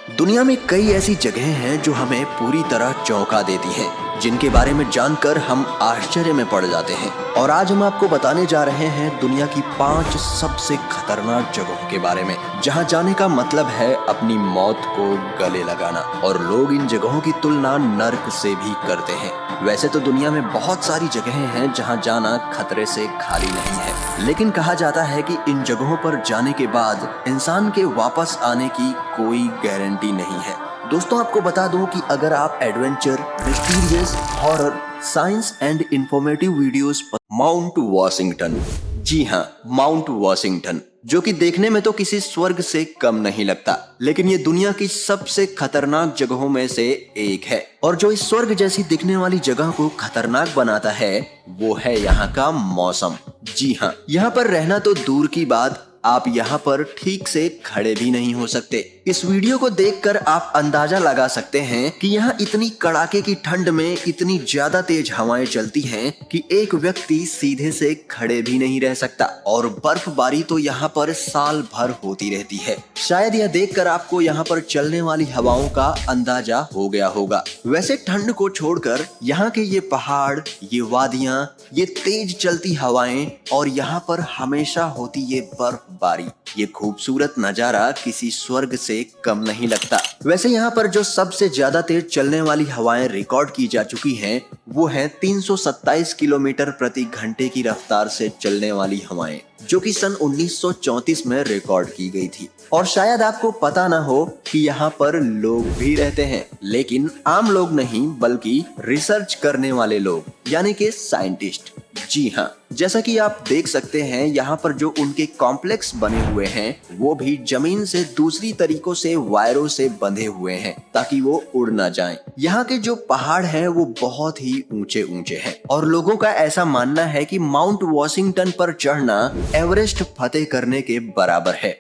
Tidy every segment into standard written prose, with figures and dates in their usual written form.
दुनिया में कई ऐसी जगहें हैं जो हमें पूरी तरह चौंका देती हैं, जिनके बारे में जानकर हम आश्चर्य में पड़ जाते हैं। और आज हम आपको बताने जा रहे हैं दुनिया की 5 सबसे खतरनाक जगहों के बारे में, जहां जाने का मतलब है अपनी मौत को गले लगाना। और लोग इन जगहों की तुलना नर्क से भी करते हैं। वैसे तो दुनिया में बहुत सारी जगहें हैं जहां जाना खतरे से खाली नहीं है, लेकिन कहा जाता है कि इन जगहों पर जाने के बाद इंसान के वापस आने की कोई गारंटी नहीं है। दोस्तों, आपको बता दूं कि अगर आप adventure, mysterious, horror, science and informative videos Mount Washington, जी हाँ, माउंट वॉशिंगटन, जो कि देखने में तो किसी स्वर्ग से कम नहीं लगता, लेकिन ये दुनिया की सबसे खतरनाक जगहों में से एक है। और जो इस स्वर्ग जैसी दिखने वाली जगह को खतरनाक बनाता है वो है यहाँ का मौसम। जी हाँ, यहाँ पर रहना तो दूर की बात, आप यहाँ पर ठीक से खड़े भी नहीं हो सकते। इस वीडियो को देखकर आप अंदाजा लगा सकते हैं कि यहाँ इतनी कड़ाके की ठंड में इतनी ज्यादा तेज हवाएं चलती हैं कि एक व्यक्ति सीधे से खड़े भी नहीं रह सकता। और बर्फबारी तो यहाँ पर साल भर होती रहती है। शायद यह देखकर आपको यहाँ पर चलने वाली हवाओं का अंदाजा हो गया होगा। वैसे ठंड को छोड़कर यहाँ के ये पहाड़, ये वादियां, ये तेज चलती हवाएं और यहाँ पर हमेशा होती ये बर्फबारी, ये खूबसूरत नजारा किसी स्वर्ग से कम नहीं लगता। वैसे यहाँ पर जो सबसे ज्यादा तेज चलने वाली हवाएं रिकॉर्ड की जा चुकी हैं वो है 327 किलोमीटर प्रति घंटे की रफ्तार से चलने वाली हवाएं, जो कि सन 1934 में रिकॉर्ड की गई थी। और शायद आपको पता ना हो कि यहाँ पर लोग भी रहते हैं, लेकिन आम लोग नहीं बल्कि रिसर्च करने वाले लोग, यानी कि साइंटिस्ट। जी हाँ, जैसा कि आप देख सकते हैं यहाँ पर जो उनके कॉम्प्लेक्स बने हुए हैं वो भी जमीन से दूसरी तरीकों से वायरों से बंधे हुए हैं ताकि वो उड़ ना जाएं। यहाँ के जो पहाड़ हैं वो बहुत ही ऊंचे ऊंचे हैं और लोगों का ऐसा मानना है कि माउंट वॉशिंगटन पर चढ़ना एवरेस्ट फतेह करने के बराबर है।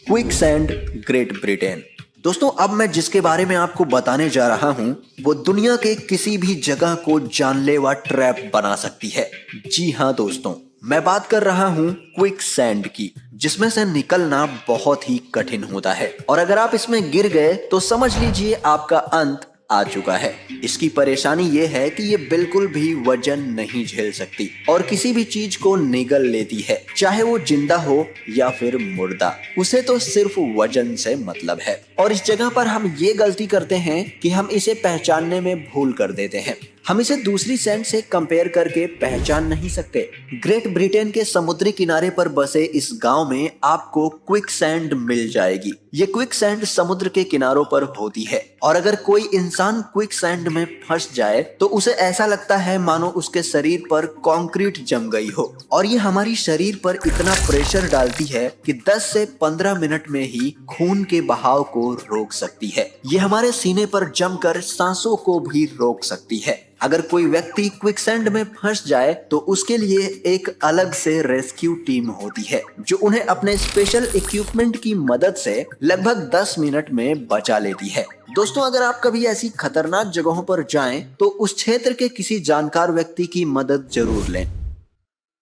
Quicksand, great Britain. दोस्तों, अब मैं जिसके बारे में आपको बताने जा रहा हूं वो दुनिया के किसी भी जगह को जानलेवा ट्रैप बना सकती है। जी हाँ दोस्तों, मैं बात कर रहा हूं क्विकसैंड की, जिसमें से निकलना बहुत ही कठिन होता है। और अगर आप इसमें गिर गए तो समझ लीजिए आपका अंत आ चुका है। इसकी परेशानी ये है कि ये बिल्कुल भी वजन नहीं झेल सकती और किसी भी चीज को निगल लेती है, चाहे वो जिंदा हो या फिर मुर्दा। उसे तो सिर्फ वजन से मतलब है। और इस जगह पर हम ये गलती करते हैं कि हम इसे पहचानने में भूल कर देते हैं। हम इसे दूसरी सैंड से कंपेयर करके पहचान नहीं सकते। ग्रेट ब्रिटेन के समुद्री किनारे पर बसे इस गांव में आपको क्विकसैंड मिल जाएगी। ये क्विकसैंड समुद्र के किनारों पर होती है और अगर कोई इंसान क्विकसैंड में फंस जाए तो उसे ऐसा लगता है मानो उसके शरीर पर कंक्रीट जम गई हो। और ये हमारी शरीर पर इतना प्रेशर डालती है कि 10 से 15 मिनट में ही खून के बहाव को रोक सकती है। ये हमारे सीने पर जमकर सांसों को भी रोक सकती है। अगर कोई व्यक्ति क्विकसैंड में फंस जाए तो उसके लिए एक अलग से रेस्क्यू टीम होती है जो उन्हें अपने स्पेशल इक्विपमेंट की मदद से लगभग 10 मिनट में बचा लेती है। दोस्तों, अगर आप कभी ऐसी खतरनाक जगहों पर जाएं तो उस क्षेत्र के किसी जानकार व्यक्ति की मदद जरूर लें।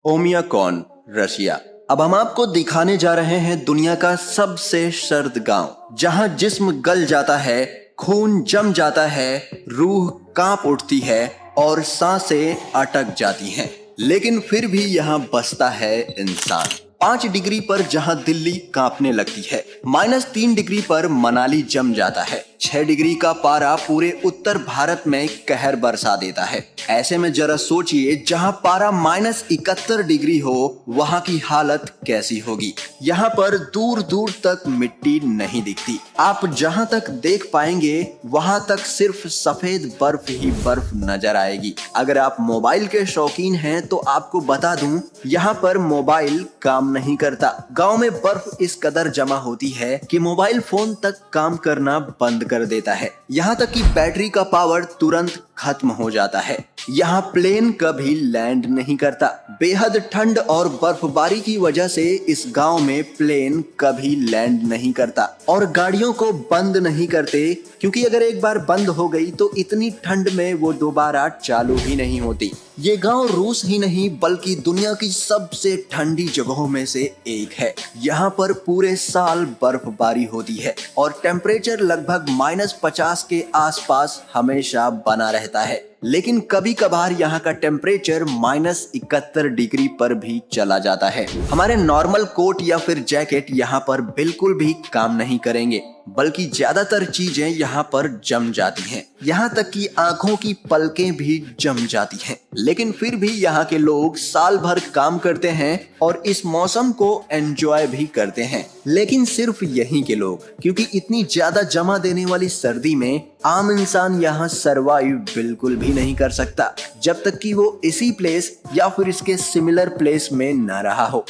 ओमियाकॉन, रशिया। अब हम आपको दिखाने जा रहे हैं दुनिया का सबसे सर्द गांव, जहां जिस्म गल जाता है, खून जम जाता है, रूह कांप उठती है और सांसें अटक जाती हैं, लेकिन फिर भी यहाँ बसता है इंसान। 5 डिग्री पर जहां दिल्ली कांपने लगती है, -3 डिग्री पर मनाली जम जाता है, 6 डिग्री का पारा पूरे उत्तर भारत में कहर बरसा देता है। ऐसे में जरा सोचिए, जहां पारा -71 डिग्री हो वहां की हालत कैसी होगी। यहाँ पर दूर दूर तक मिट्टी नहीं दिखती। आप जहां तक देख पाएंगे वहां तक सिर्फ सफेद बर्फ ही बर्फ नजर आएगी। अगर आप मोबाइल के शौकीन हैं तो आपको बता दूं, यहाँ पर मोबाइल काम नहीं करता। गांव में बर्फ इस कदर जमा होती है कि मोबाइल फोन तक काम करना बंद कर देता है। यहाँ तक कि बैटरी का पावर तुरंत खत्म हो जाता है। यहाँ प्लेन कभी लैंड नहीं करता। बेहद ठंड और बर्फबारी की वजह से इस गांव में प्लेन कभी लैंड नहीं करता और गाड़ियों को बंद नहीं करते, क्योंकि अगर एक बार बंद हो गई तो इतनी ठंड में वो दोबारा चालू ही नहीं होती। ये गांव रूस ही नहीं बल्कि दुनिया की सबसे ठंडी जगहों में से एक है। यहाँ पर पूरे साल बर्फबारी होती है और टेम्परेचर लगभग -50 के आसपास हमेशा बना रहता है, लेकिन कभी कभार यहाँ का टेम्परेचर -71 डिग्री पर भी चला जाता है। हमारे नॉर्मल कोट या फिर जैकेट यहाँ पर बिल्कुल भी काम नहीं करेंगे, बल्कि ज्यादातर चीजें यहाँ पर जम जाती हैं। यहाँ तक कि आंखों की पलकें भी जम जाती हैं, लेकिन फिर भी यहाँ के लोग साल भर काम करते हैं और इस मौसम को एंजॉय भी करते हैं। लेकिन सिर्फ यहीं के लोग, क्योंकि इतनी ज्यादा जमा देने वाली सर्दी में आम इंसान यहाँ सरवाइव बिल्कुल भी नहीं कर सकता, जब तक कि वो इसी प्लेस या फिर इसके सिमिलर प्लेस में न रहा हो।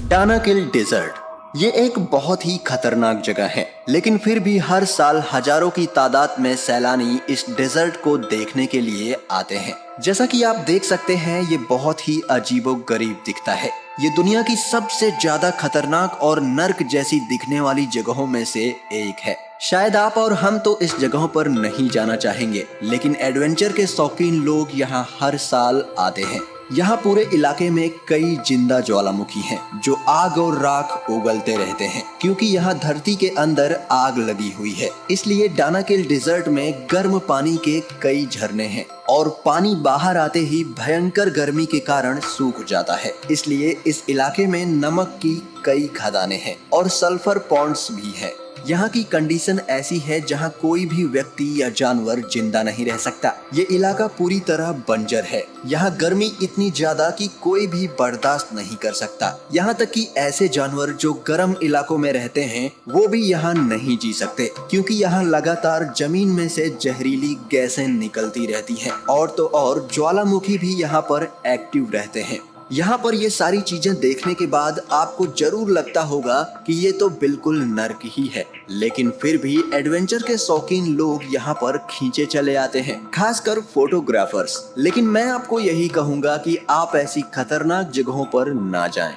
दानाकिल डेजर्ट ये एक बहुत ही खतरनाक जगह है, लेकिन फिर भी हर साल हजारों की तादाद में सैलानी इस डेजर्ट को देखने के लिए आते हैं। जैसा कि आप देख सकते हैं, ये बहुत ही अजीबोगरीब दिखता है। ये दुनिया की सबसे ज्यादा खतरनाक और नर्क जैसी दिखने वाली जगहों में से एक है। शायद आप और हम तो इस जगहों पर नहीं जाना चाहेंगे, लेकिन एडवेंचर के शौकीन लोग यहाँ हर साल आते हैं। यहाँ पूरे इलाके में कई जिंदा ज्वालामुखी हैं जो आग और राख उगलते रहते हैं, क्योंकि यहाँ धरती के अंदर आग लगी हुई है। इसलिए दानाकिल डेजर्ट में गर्म पानी के कई झरने हैं और पानी बाहर आते ही भयंकर गर्मी के कारण सूख जाता है। इसलिए इस इलाके में नमक की कई खदानें हैं और सल्फर पॉन्ड्स भी हैं। यहाँ की कंडीशन ऐसी है जहाँ कोई भी व्यक्ति या जानवर जिंदा नहीं रह सकता। ये इलाका पूरी तरह बंजर है। यहाँ गर्मी इतनी ज्यादा कि कोई भी बर्दाश्त नहीं कर सकता। यहाँ तक कि ऐसे जानवर जो गर्म इलाकों में रहते हैं वो भी यहाँ नहीं जी सकते, क्योंकि यहाँ लगातार जमीन में से जहरीली गैसें निकलती रहती हैं और तो और ज्वालामुखी भी यहाँ पर एक्टिव रहते हैं। यहाँ पर ये सारी चीजें देखने के बाद आपको जरूर लगता होगा कि ये तो बिल्कुल नर्क ही है, लेकिन फिर भी एडवेंचर के शौकीन लोग यहाँ पर खींचे चले आते हैं, खासकर फोटोग्राफर्स। लेकिन मैं आपको यही कहूंगा कि आप ऐसी खतरनाक जगहों पर ना जाएं।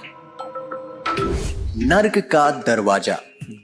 नर्क का दरवाजा।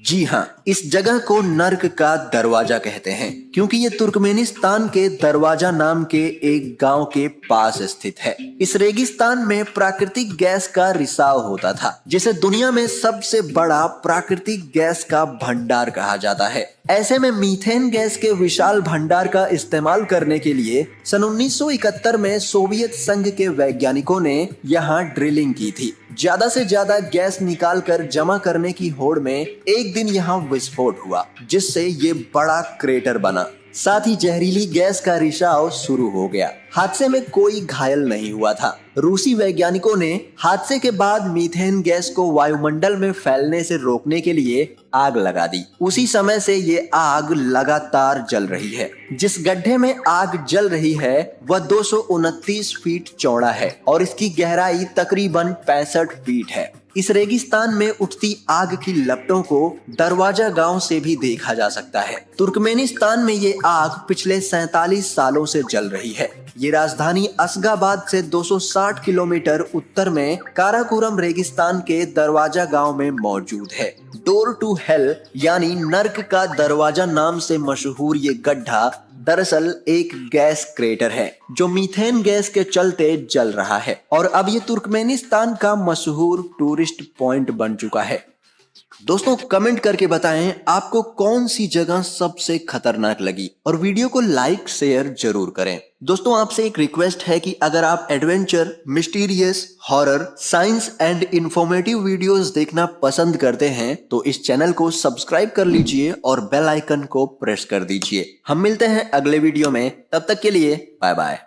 जी हाँ, इस जगह को नर्क का दरवाजा कहते हैं, क्योंकि ये तुर्कमेनिस्तान के दरवाजा नाम के एक गांव के पास स्थित है। इस रेगिस्तान में प्राकृतिक गैस का रिसाव होता था, जिसे दुनिया में सबसे बड़ा प्राकृतिक गैस का भंडार कहा जाता है। ऐसे में मीथेन गैस के विशाल भंडार का इस्तेमाल करने के लिए सन 1971 में सोवियत संघ के वैज्ञानिकों ने यहाँ ड्रिलिंग की थी। ज्यादा से ज्यादा गैस निकालकर जमा करने की होड़ में एक दिन यहाँ विस्फोट हुआ, जिससे ये बड़ा क्रेटर बना। साथ ही जहरीली गैस का रिसाव शुरू हो गया। हादसे में कोई घायल नहीं हुआ था। रूसी वैज्ञानिकों ने हादसे के बाद मीथेन गैस को वायुमंडल में फैलने से रोकने के लिए आग लगा दी। उसी समय से ये आग लगातार जल रही है। जिस गड्ढे में आग जल रही है वह 229 फीट चौड़ा है और इसकी गहराई तकरीबन 65 फीट है। इस रेगिस्तान में उठती आग की लपटों को दरवाजा गांव से भी देखा जा सकता है। तुर्कमेनिस्तान में ये आग पिछले 47 सालों से जल रही है। ये राजधानी असगाबाद से 260 किलोमीटर उत्तर में काराकोरम रेगिस्तान के दरवाजा गांव में मौजूद है। डोर टू हेल यानी नर्क का दरवाजा नाम से मशहूर ये गड्ढा दरअसल एक गैस क्रेटर है जो मीथेन गैस के चलते जल रहा है और अब ये तुर्कमेनिस्तान का मशहूर टूरिस्ट पॉइंट बन चुका है। दोस्तों कमेंट करके बताएं आपको कौन सी जगह सबसे खतरनाक लगी और वीडियो को लाइक शेयर जरूर करें। दोस्तों आपसे एक रिक्वेस्ट है कि अगर आप adventure, mysterious, horror, science and informative videos देखना पसंद करते हैं तो इस चैनल को सब्सक्राइब कर लीजिए और बेल आइकन को प्रेस कर दीजिए। हम मिलते हैं अगले वीडियो में, तब तक के लिए बाय बाय।